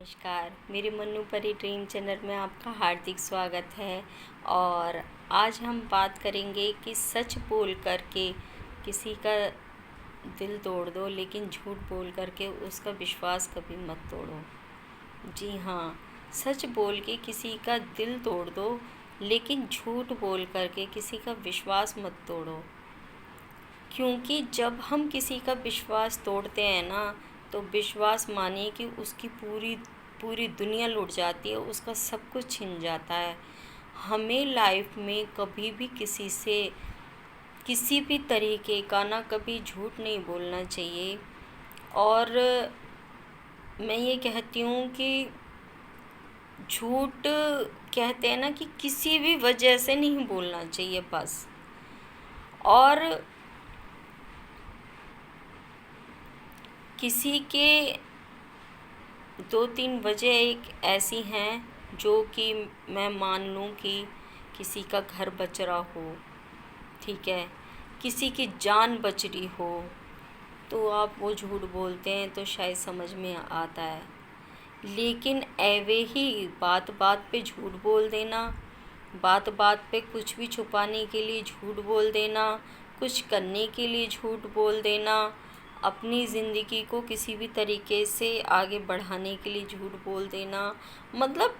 नमस्कार, मेरे मन्नू परी ड्रीम चैनल में आपका हार्दिक स्वागत है। और आज हम बात करेंगे कि सच बोल करके किसी का दिल तोड़ दो, लेकिन झूठ बोल करके उसका विश्वास कभी मत तोड़ो। जी हाँ, सच बोल के किसी का दिल तोड़ दो, लेकिन झूठ बोल करके किसी का विश्वास मत तोड़ो। क्योंकि जब हम किसी का विश्वास तोड़ते हैं ना, तो विश्वास मानिए कि उसकी पूरी पूरी दुनिया लुट जाती है, उसका सब कुछ छिन जाता है। हमें लाइफ में कभी भी किसी से किसी भी तरीके का ना कभी झूठ नहीं बोलना चाहिए। और मैं ये कहती हूँ कि झूठ कहते हैं ना कि किसी भी वजह से नहीं बोलना चाहिए बस। और किसी के दो तीन वजह एक ऐसी हैं जो कि मैं मान लूँ कि किसी का घर बच रहा हो, ठीक है, किसी की जान बच रही हो, तो आप वो झूठ बोलते हैं तो शायद समझ में आता है। लेकिन एवे ही बात बात पे झूठ बोल देना, बात बात पे कुछ भी छुपाने के लिए झूठ बोल देना, कुछ करने के लिए झूठ बोल देना, अपनी ज़िंदगी को किसी भी तरीके से आगे बढ़ाने के लिए झूठ बोल देना, मतलब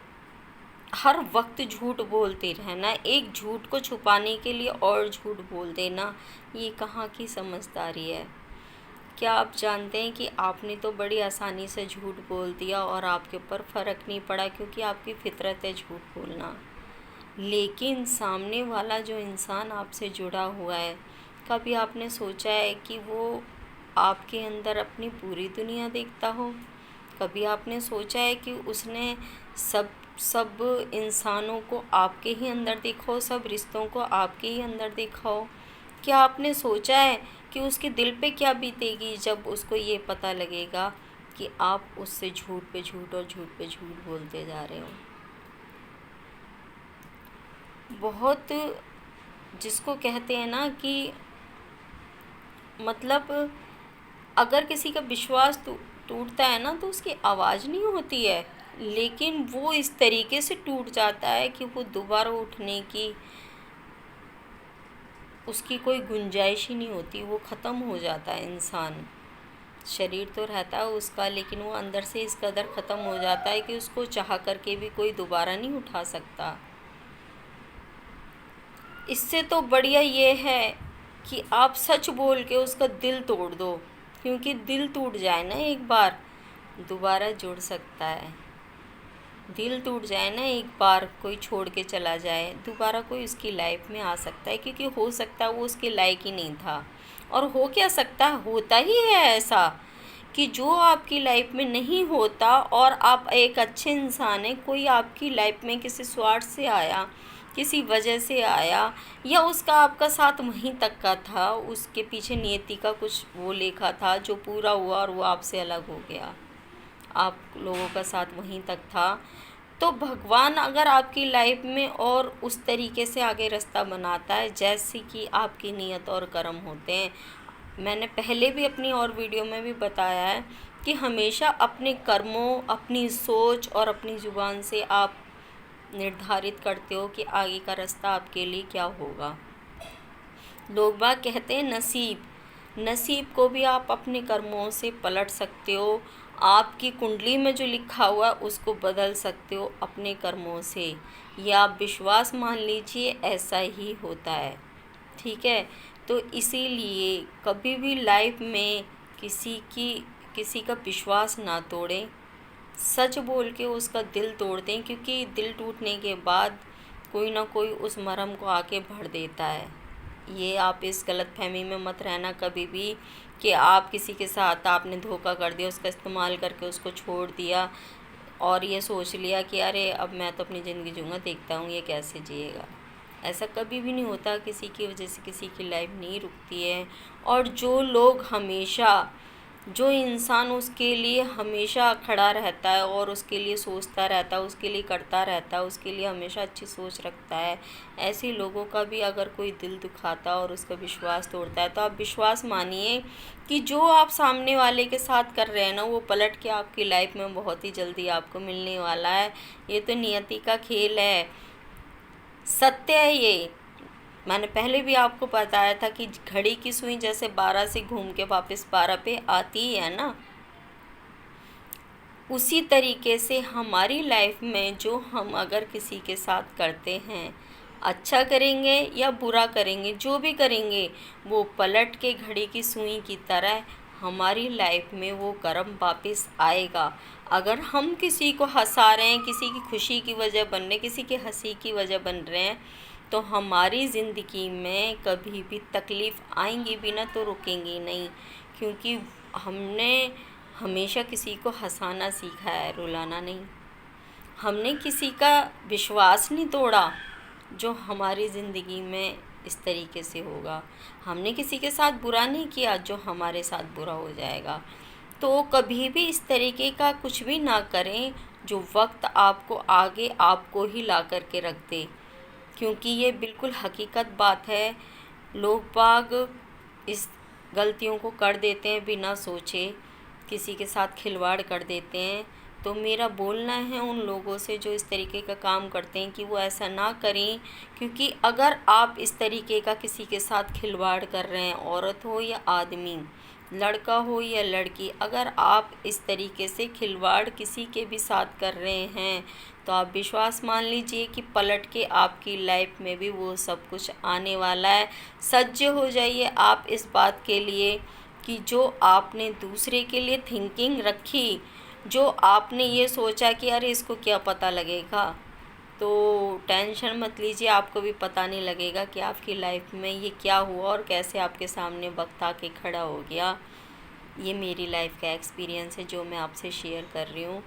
हर वक्त झूठ बोलते रहना, एक झूठ को छुपाने के लिए और झूठ बोल देना, ये कहाँ की समझदारी है। क्या आप जानते हैं कि आपने तो बड़ी आसानी से झूठ बोल दिया और आपके ऊपर फ़र्क नहीं पड़ा, क्योंकि आपकी फितरत है झूठ बोलना। लेकिन सामने वाला जो इंसान आपसे जुड़ा हुआ है, कभी आपने सोचा है कि वो आपके अंदर अपनी पूरी दुनिया देखता हो? कभी आपने सोचा है कि उसने सब सब इंसानों को आपके ही अंदर देखा हो, सब रिश्तों को आपके ही अंदर देखा हो? क्या आपने सोचा है कि उसके दिल पे क्या बीतेगी जब उसको ये पता लगेगा कि आप उससे झूठ पे झूठ और झूठ पे झूठ बोलते जा रहे हो? बहुत, जिसको कहते हैं ना कि मतलब अगर किसी का विश्वास टूटता है ना, तो उसकी आवाज़ नहीं होती है, लेकिन वो इस तरीके से टूट जाता है कि वो दोबारा उठने की उसकी कोई गुंजाइश ही नहीं होती, वो ख़त्म हो जाता है इंसान। शरीर तो रहता है उसका, लेकिन वो अंदर से इस कदर ख़त्म हो जाता है कि उसको चाह करके भी कोई दोबारा नहीं उठा सकता। इससे तो बढ़िया ये है कि आप सच बोल के उसका दिल तोड़ दो, क्योंकि दिल टूट जाए ना एक बार, दोबारा जुड़ सकता है। दिल टूट जाए ना एक बार, कोई छोड़ के चला जाए, दोबारा कोई उसकी लाइफ में आ सकता है, क्योंकि हो सकता है वो उसके लायक ही नहीं था। और हो क्या सकता है, होता ही है ऐसा कि जो आपकी लाइफ में नहीं होता और आप एक अच्छे इंसान हैं, कोई आपकी लाइफ में किसी स्वार्थ से आया, किसी वजह से आया, या उसका आपका साथ वहीं तक का था, उसके पीछे नियति का कुछ वो लेखा था जो पूरा हुआ और वो आपसे अलग हो गया, आप लोगों का साथ वहीं तक था। तो भगवान अगर आपकी लाइफ में और उस तरीके से आगे रास्ता बनाता है जैसे कि आपकी नीयत और कर्म होते हैं। मैंने पहले भी अपनी और वीडियो में भी बताया है कि हमेशा अपने कर्मों, अपनी सोच और अपनी ज़ुबान से आप निर्धारित करते हो कि आगे का रास्ता आपके लिए क्या होगा। लोग बाग कहते हैं नसीब, नसीब को भी आप अपने कर्मों से पलट सकते हो। आपकी कुंडली में जो लिखा हुआ है उसको बदल सकते हो अपने कर्मों से। या आप विश्वास मान लीजिए ऐसा ही होता है, ठीक है। तो इसीलिए कभी भी लाइफ में किसी का विश्वास ना तोड़ें, सच बोल के उसका दिल तोड़ दें, क्योंकि दिल टूटने के बाद कोई ना कोई उस मरहम को आके भर देता है। ये आप इस गलतफहमी में मत रहना कभी भी कि आप किसी के साथ आपने धोखा कर दिया, उसका इस्तेमाल करके उसको छोड़ दिया और ये सोच लिया कि अरे अब मैं तो अपनी ज़िंदगी जीऊँगा, देखता हूँ ये कैसे जिएगा। ऐसा कभी भी नहीं होता, किसी की वजह से किसी की लाइफ नहीं रुकती है। और जो लोग हमेशा जो इंसान उसके लिए हमेशा खड़ा रहता है और उसके लिए सोचता रहता है, उसके लिए करता रहता है, उसके लिए हमेशा अच्छी सोच रखता है, ऐसे लोगों का भी अगर कोई दिल दुखाता है और उसका विश्वास तोड़ता है, तो आप विश्वास मानिए कि जो आप सामने वाले के साथ कर रहे हैं ना, वो पलट के आपकी लाइफ में बहुत ही जल्दी आपको मिलने वाला है। ये तो नियति का खेल है, सत्य है ये। मैंने पहले भी आपको बताया था कि घड़ी की सुई जैसे 12 से घूम के वापस 12 पे आती ही है ना, उसी तरीके से हमारी लाइफ में जो हम अगर किसी के साथ करते हैं, अच्छा करेंगे या बुरा करेंगे, जो भी करेंगे, वो पलट के घड़ी की सुई की तरह हमारी लाइफ में वो कर्म वापस आएगा। अगर हम किसी को हंसा रहे हैं, किसी की खुशी की वजह बन रहे हैं, किसी की हंसी की वजह बन रहे हैं, तो हमारी ज़िंदगी में कभी भी तकलीफ़ आएंगी भी ना तो रुकेंगी नहीं, क्योंकि हमने हमेशा किसी को हंसाना सीखा है, रुलाना नहीं। हमने किसी का विश्वास नहीं तोड़ा जो हमारी ज़िंदगी में इस तरीके से होगा। हमने किसी के साथ बुरा नहीं किया जो हमारे साथ बुरा हो जाएगा। तो कभी भी इस तरीके का कुछ भी ना करें जो वक्त आपको आगे आपको ही ला कर के रख दे, क्योंकि ये बिल्कुल हकीकत बात है। लोग बाग इस गलतियों को कर देते हैं बिना सोचे, किसी के साथ खिलवाड़ कर देते हैं। तो मेरा बोलना है उन लोगों से जो इस तरीके का काम करते हैं कि वो ऐसा ना करें, क्योंकि अगर आप इस तरीके का किसी के साथ खिलवाड़ कर रहे हैं, औरत हो या आदमी, लड़का हो या लड़की, अगर आप इस तरीके से खिलवाड़ किसी के भी साथ कर रहे हैं, तो आप विश्वास मान लीजिए कि पलट के आपकी लाइफ में भी वो सब कुछ आने वाला है। सज्ज हो जाइए आप इस बात के लिए कि जो आपने दूसरे के लिए थिंकिंग रखी, जो आपने ये सोचा कि अरे इसको क्या पता लगेगा, तो टेंशन मत लीजिए, आपको भी पता नहीं लगेगा कि आपकी लाइफ में ये क्या हुआ और कैसे आपके सामने वक्त आके खड़ा हो गया। ये मेरी लाइफ का एक्सपीरियंस है जो मैं आपसे शेयर कर रही हूँ।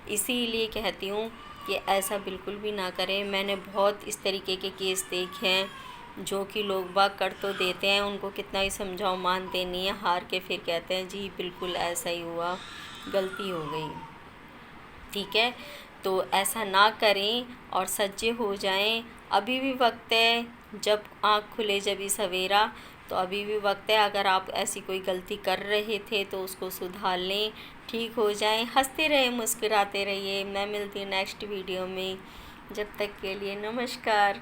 इसीलिए कहती हूँ कि ऐसा बिल्कुल भी ना करें। मैंने बहुत इस तरीके के केस देखे हैं जो कि लोग बाग कर तो देते हैं, उनको कितना ही समझाओ मानते नहीं है, हार के फिर कहते हैं जी बिल्कुल ऐसा ही हुआ, गलती हो गई। ठीक है, तो ऐसा ना करें और सज्जे हो जाएं। अभी भी वक्त है, जब आँख खुले जब ही सवेरा, तो अभी भी वक्त है। अगर आप ऐसी कोई गलती कर रहे थे तो उसको सुधार लें, ठीक हो जाएं, हंसते रहें, मुस्कुराते रहिए। मैं मिलती हूँ नेक्स्ट वीडियो में, जब तक के लिए नमस्कार।